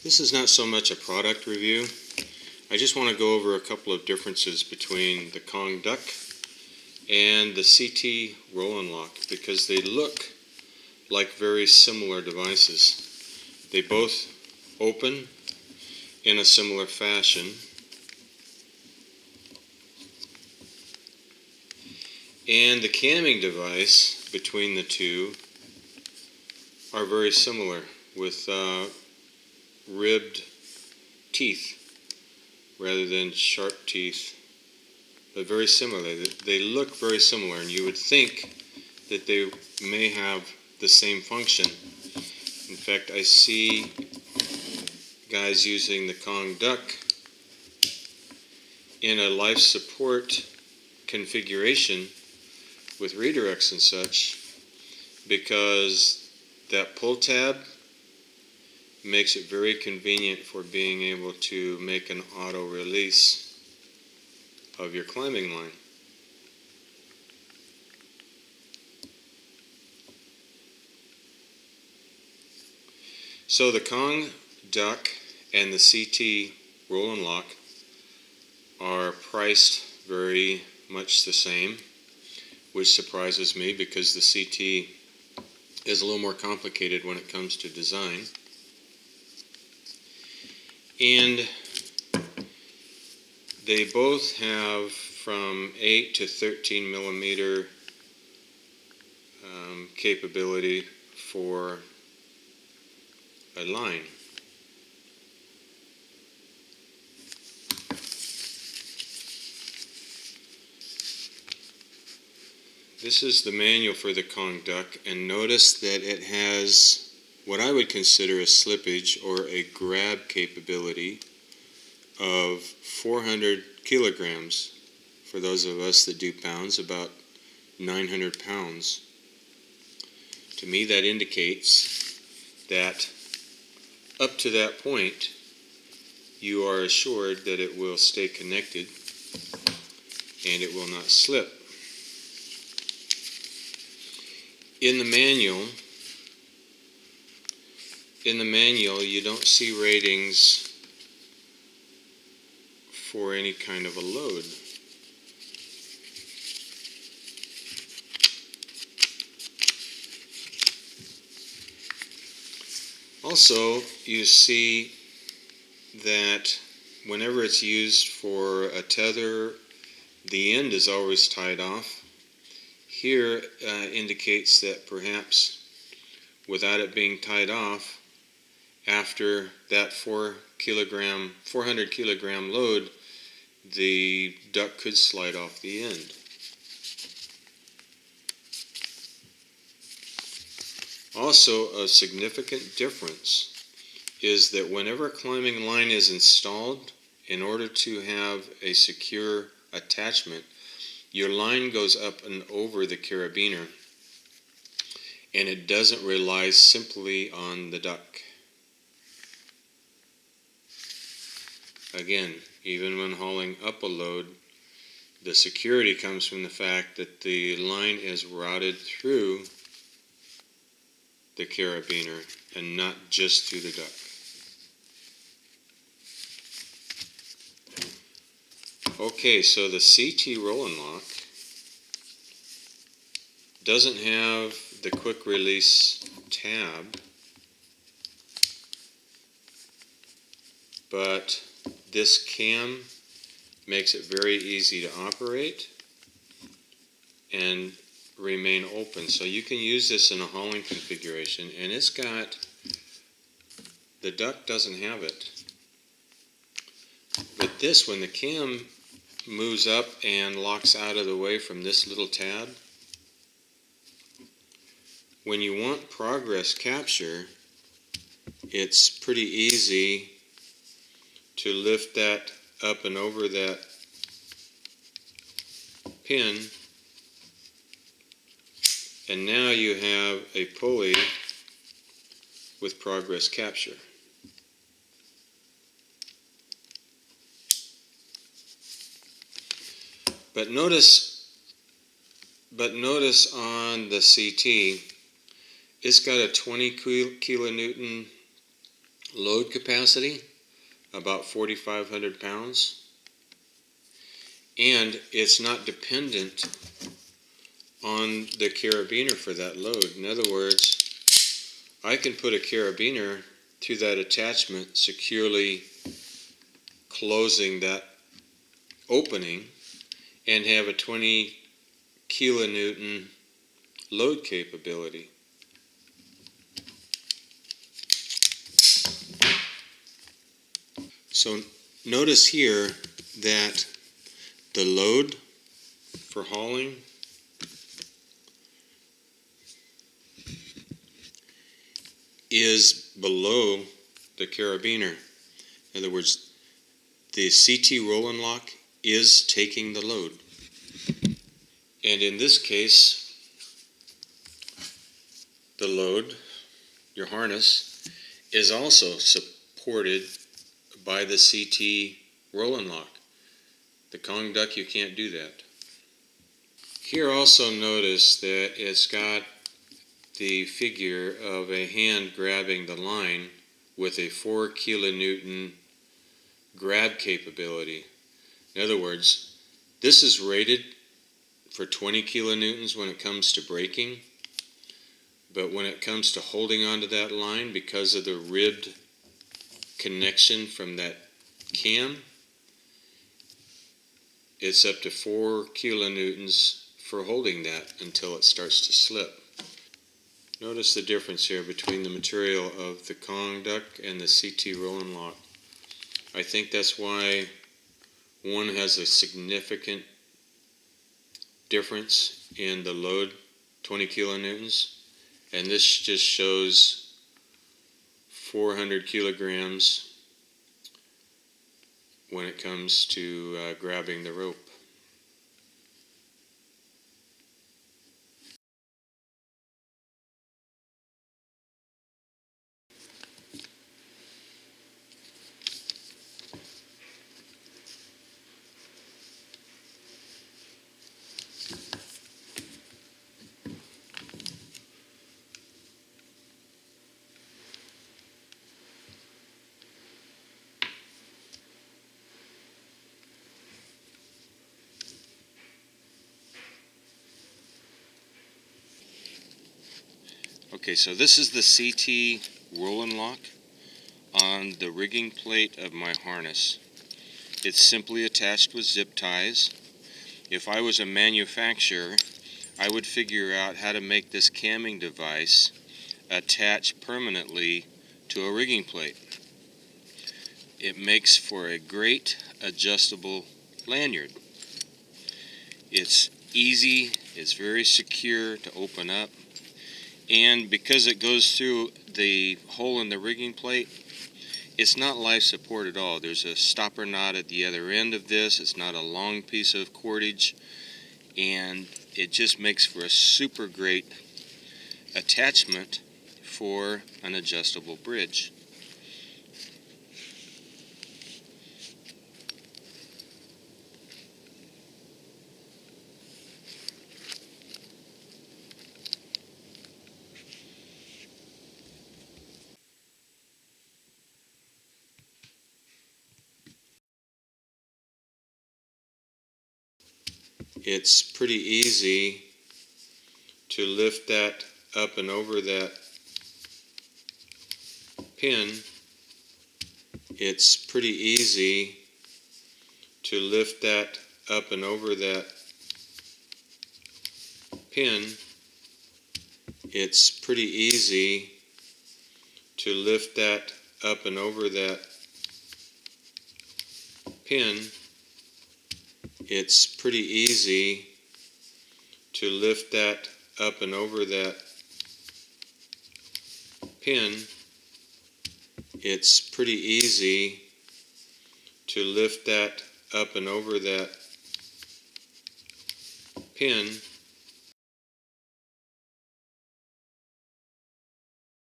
This is not so much a product review. I just want to go over a couple of differences between the Kong Duck and the CT RollNLock because they look like very similar devices. They both open in a similar fashion, and the camming device between the two are very similar with ribbed teeth rather than sharp teeth, but very similar. They look very similar, and you would think that they may have the same function. In fact, I see guys using the Kong Duck in a life support configuration with redirects and such because that pull tab makes it very convenient for being able to make an auto release of your climbing line. So the Kong Duck and the CT RollNLock are priced very much the same, which surprises me because the CT is a little more complicated when it comes to design. And they both have from 8 to 13 millimeter capability for a line. This is the manual for the Kong Duck, and notice that it has what I would consider a slippage or a grab capability of 400 kilograms. For those of us that do pounds, about 900 pounds. To me, that indicates that up to that point, you are assured that it will stay connected and it will not slip. In the manual, you don't see ratings for any kind of a load. Also, you see that whenever it's used for a tether, the end is always tied off. Here indicates that perhaps without it being tied off, after that 400 kilogram load, the duck could slide off the end. Also, a significant difference is that whenever a climbing line is installed, in order to have a secure attachment, your line goes up and over the carabiner, and it doesn't rely simply on the duck. Again, even when hauling up a load, the security comes from the fact that the line is routed through the carabiner and not just through the duck. Okay, so the CT RollNLock doesn't have the quick release tab, but this cam makes it very easy to operate and remain open. So you can use this in a hauling configuration, and it's got, the duck doesn't have it. But this, when the cam moves up and locks out of the way from this little tab, when you want progress capture, it's pretty easy to lift that up and over that pin, and now you have a pulley with progress capture. But notice on the CT, it's got a 20 kilonewton Load capacity, about 4,500 pounds. And it's not dependent on the carabiner for that load. In other words, I can put a carabiner to that attachment, securely closing that opening, and have a 20 kilonewton load capability. So notice here that the load for hauling is below the carabiner. In other words, the CT RollNLock is taking the load. And in this case, the load, your harness, is also supported by the CT RollNLock. The Kong duck, you can't do that. Here also notice that it's got the figure of a hand grabbing the line with a 4 kilonewton grab capability. In other words, this is rated for 20 kilonewtons when it comes to braking, but when it comes to holding onto that line, because of the ribbed connection from that cam, it's up to 4 kilonewtons for holding that until it starts to slip. Notice the difference here between the material of the Kong duck and the CT RollNLock. I think that's why one has a significant difference in the load, 20 kilonewtons, and this just shows 400 kilograms when it comes to grabbing the rope. Okay, so this is the CT RollNLock on the rigging plate of my harness. It's simply attached with zip ties. If I was a manufacturer, I would figure out how to make this camming device attach permanently to a rigging plate. It makes for a great adjustable lanyard. It's easy, it's very secure to open up, and because it goes through the hole in the rigging plate, it's not life support at all. There's a stopper knot at the other end of this. It's not a long piece of cordage, and it just makes for a super great attachment for an adjustable bridge. It's pretty easy to lift that up and over that pin. It's pretty easy to lift that up and over that pin. It's pretty easy to lift that up and over that pin. It's pretty easy to lift that up and over that pin. It's pretty easy to lift that up and over that pin.